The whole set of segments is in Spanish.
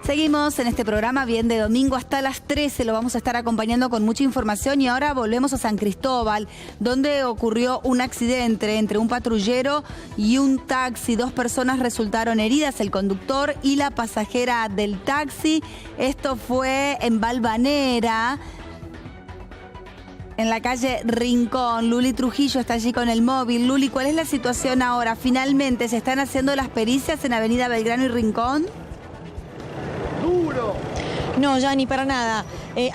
Seguimos en este programa bien de domingo hasta las 13, lo vamos a estar acompañando con mucha información y ahora volvemos a San Cristóbal, donde ocurrió un accidente entre un patrullero y un taxi. 2 personas resultaron heridas, el conductor y la pasajera del taxi. Esto fue en Valvanera, en la calle Rincón. Luli Trujillo está allí con el móvil. Luli, ¿cuál es la situación ahora? ¿Finalmente se están haciendo las pericias en Avenida Belgrano y Rincón? No, ya ni para nada.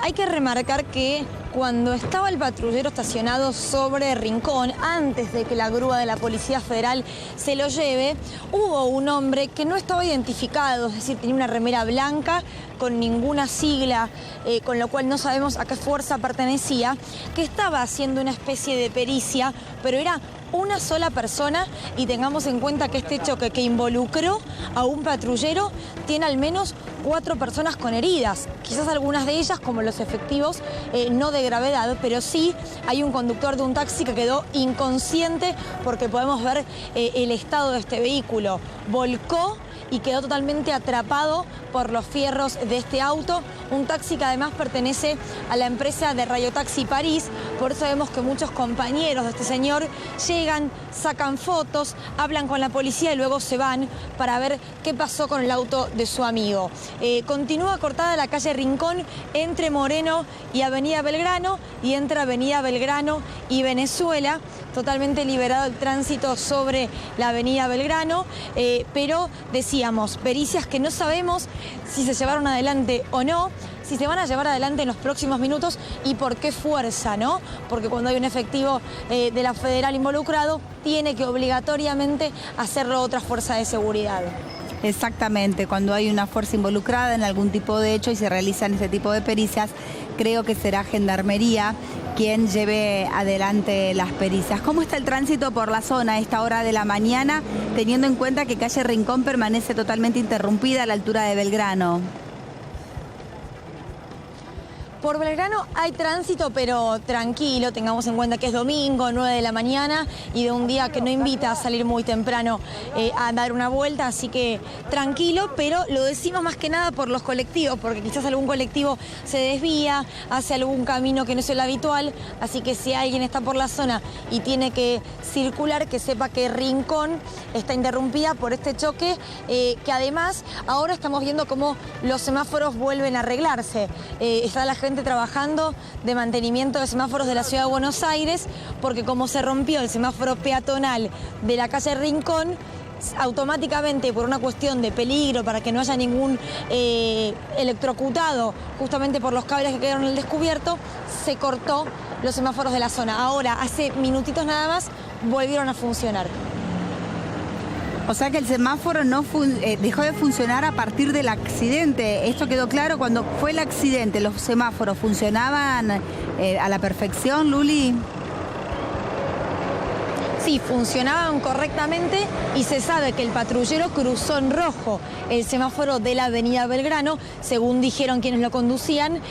Hay que remarcar que cuando estaba el patrullero estacionado sobre Rincón, antes de que la grúa de la Policía Federal se lo lleve, hubo un hombre que no estaba identificado, es decir, tenía una remera blanca con ninguna sigla, con lo cual no sabemos a qué fuerza pertenecía, que estaba haciendo una especie de pericia, pero era una sola persona, y tengamos en cuenta que este choque que involucró a un patrullero tiene al menos 4 personas con heridas, quizás algunas de ellas, como los efectivos, no de gravedad, pero sí hay un conductor de un taxi que quedó inconsciente porque podemos ver el estado de este vehículo. Volcó y quedó totalmente atrapado por los fierros de este auto, un taxi que además pertenece a la empresa de Rayo Taxi París. Por eso vemos que muchos compañeros de este señor llegan, sacan fotos, hablan con la policía y luego se van para ver qué pasó con el auto de su amigo. Continúa cortada la calle Rincón entre Moreno y Avenida Belgrano, y entre Avenida Belgrano y Venezuela, totalmente liberado el tránsito sobre la Avenida Belgrano, pero decíamos, pericias que no sabemos si se llevaron adelante o no, si se van a llevar adelante en los próximos minutos y por qué fuerza, ¿no? Porque cuando hay un efectivo de la Federal involucrado, tiene que obligatoriamente hacerlo otra fuerza de seguridad. Exactamente, cuando hay una fuerza involucrada en algún tipo de hecho y se realizan este tipo de pericias, creo que será Gendarmería quien lleve adelante las pericias. ¿Cómo está el tránsito por la zona a esta hora de la mañana, teniendo en cuenta que calle Rincón permanece totalmente interrumpida a la altura de Belgrano? Por Belgrano hay tránsito, pero tranquilo, tengamos en cuenta que es domingo, 9 de la mañana, y de un día que no invita a salir muy temprano a dar una vuelta, así que tranquilo, pero lo decimos más que nada por los colectivos, porque quizás algún colectivo se desvía, hace algún camino que no es el habitual, así que si alguien está por la zona y tiene que circular, que sepa que Rincón está interrumpida por este choque, que además ahora estamos viendo cómo los semáforos vuelven a arreglarse. Está la gente trabajando de mantenimiento de semáforos de la Ciudad de Buenos Aires, porque como se rompió el semáforo peatonal de la calle Rincón, automáticamente por una cuestión de peligro, para que no haya ningún electrocutado, justamente por los cables que quedaron al descubierto, se cortó los semáforos de la zona. Ahora, hace minutitos nada más, volvieron a funcionar. O sea que el semáforo no dejó de funcionar a partir del accidente. ¿Esto quedó claro? Cuando fue el accidente, ¿los semáforos funcionaban a la perfección, Luli? Sí, funcionaban correctamente y se sabe que el patrullero cruzó en rojo el semáforo de la Avenida Belgrano, según dijeron quienes lo conducían,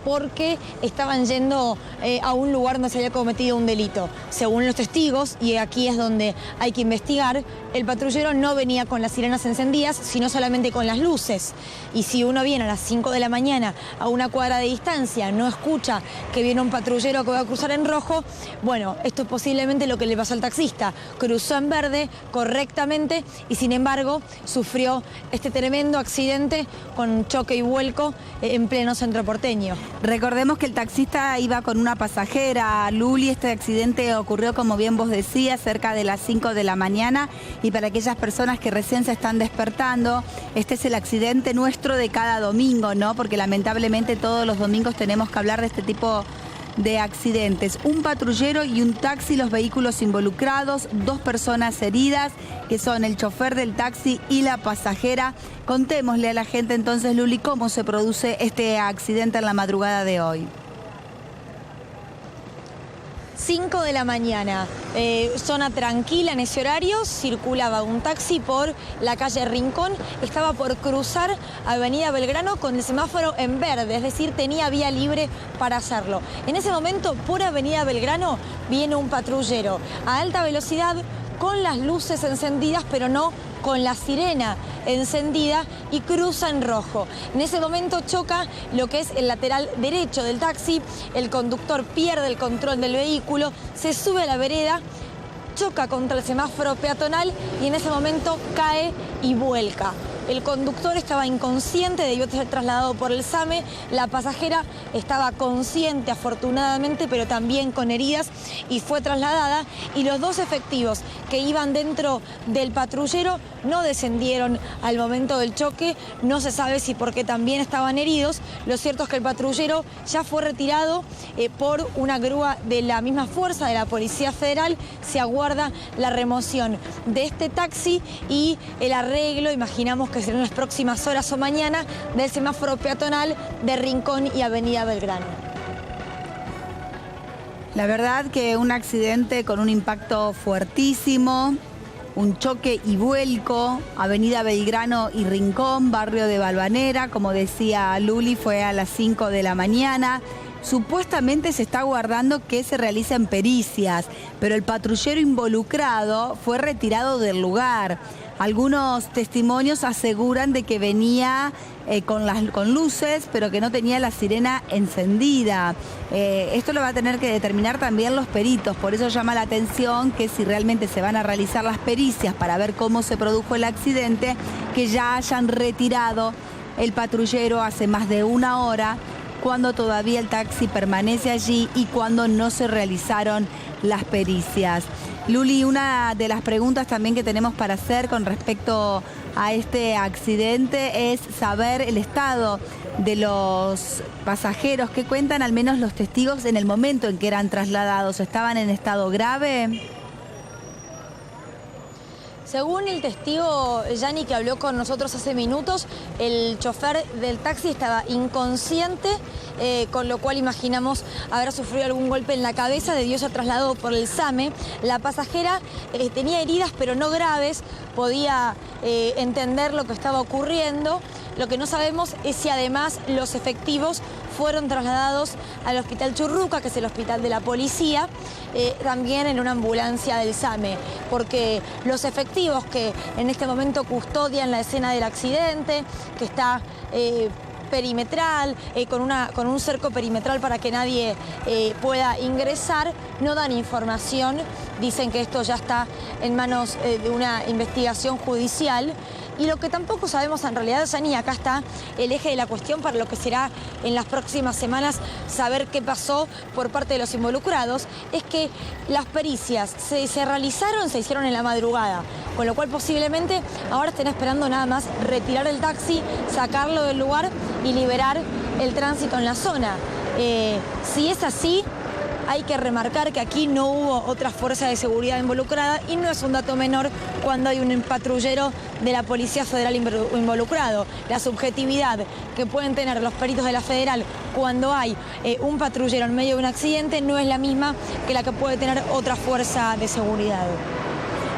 porque estaban yendo a un lugar donde se había cometido un delito. Según los testigos, y aquí es donde hay que investigar, el patrullero no venía con las sirenas encendidas, sino solamente con las luces. Y si uno viene a las 5 de la mañana a una cuadra de distancia, no escucha que viene un patrullero que va a cruzar en rojo, bueno, esto es posiblemente lo que le pasó al taxista. Cruzó en verde correctamente y sin embargo sufrió este tremendo accidente con choque y vuelco en pleno centro porteño. Recordemos que el taxista iba con una pasajera, Luli. Este accidente ocurrió, como bien vos decías, cerca de las 5 de la mañana, y para aquellas personas que recién se están despertando, este es el accidente nuestro de cada domingo, ¿no? Porque lamentablemente todos los domingos tenemos que hablar de este tipo de accidentes. Un patrullero y un taxi, los vehículos involucrados, 2 personas heridas, que son el chofer del taxi y la pasajera. Contémosle a la gente entonces, Luli, cómo se produce este accidente en la madrugada de hoy. 5 de la mañana, zona tranquila en ese horario, circulaba un taxi por la calle Rincón, estaba por cruzar Avenida Belgrano con el semáforo en verde, es decir, tenía vía libre para hacerlo. En ese momento, por Avenida Belgrano, viene un patrullero a alta velocidad con las luces encendidas, pero no con la sirena. encendida y cruza en rojo. En ese momento choca lo que es el lateral derecho del taxi, el conductor pierde el control del vehículo, se sube a la vereda, choca contra el semáforo peatonal y en ese momento cae y vuelca. El conductor estaba inconsciente, debió ser trasladado por el SAME. La pasajera estaba consciente, afortunadamente, pero también con heridas y fue trasladada. Y los dos efectivos que iban dentro del patrullero no descendieron al momento del choque. No se sabe si porque también estaban heridos. Lo cierto es que el patrullero ya fue retirado por una grúa de la misma fuerza de la Policía Federal. Se aguarda la remoción de este taxi y el arreglo, imaginamos que será en las próximas horas o mañana, del semáforo peatonal de Rincón y Avenida Belgrano. La verdad que un accidente con un impacto fuertísimo, un choque y vuelco, Avenida Belgrano y Rincón, barrio de Balvanera, como decía Luli, fue a las 5 de la mañana. Supuestamente se está aguardando que se realicen pericias, pero el patrullero involucrado fue retirado del lugar. Algunos testimonios aseguran de que venía con luces, pero que no tenía la sirena encendida. Esto lo va a tener que determinar también los peritos, por eso llama la atención que si realmente se van a realizar las pericias para ver cómo se produjo el accidente, que ya hayan retirado el patrullero hace más de una hora, cuando todavía el taxi permanece allí y cuando no se realizaron las pericias. Luli, una de las preguntas también que tenemos para hacer con respecto a este accidente es saber el estado de los pasajeros que cuentan al menos los testigos en el momento en que eran trasladados. ¿Estaban en estado grave? Según el testigo Yanni que habló con nosotros hace minutos, el chofer del taxi estaba inconsciente, con lo cual imaginamos haber sufrido algún golpe en la cabeza, debió ser trasladado por el SAME. La pasajera tenía heridas pero no graves, podía entender lo que estaba ocurriendo. Lo que no sabemos es si además los efectivos fueron trasladados al Hospital Churruca, que es el hospital de la policía, también en una ambulancia del SAME, porque los efectivos que en este momento custodian la escena del accidente, que está perimetral, con un cerco perimetral para que nadie pueda ingresar, no dan información, dicen que esto ya está en manos de una investigación judicial. Y lo que tampoco sabemos en realidad, Yanni, acá está el eje de la cuestión para lo que será en las próximas semanas saber qué pasó por parte de los involucrados, es que las pericias se realizaron, se hicieron en la madrugada, con lo cual posiblemente ahora estén esperando nada más retirar el taxi, sacarlo del lugar y liberar el tránsito en la zona. Si es así, hay que remarcar que aquí no hubo otra fuerza de seguridad involucrada y no es un dato menor cuando hay un patrullero de la Policía Federal involucrado. La subjetividad que pueden tener los peritos de la Federal cuando hay un patrullero en medio de un accidente no es la misma que la que puede tener otra fuerza de seguridad.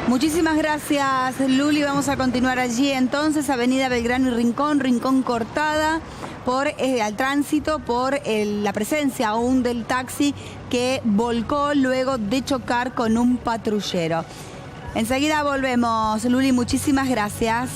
Muchísimas gracias, Luli. Vamos a continuar allí entonces, Avenida Belgrano y Rincón, Rincón cortada al tránsito por la presencia aún del taxi que volcó luego de chocar con un patrullero. Enseguida volvemos, Luli, muchísimas gracias.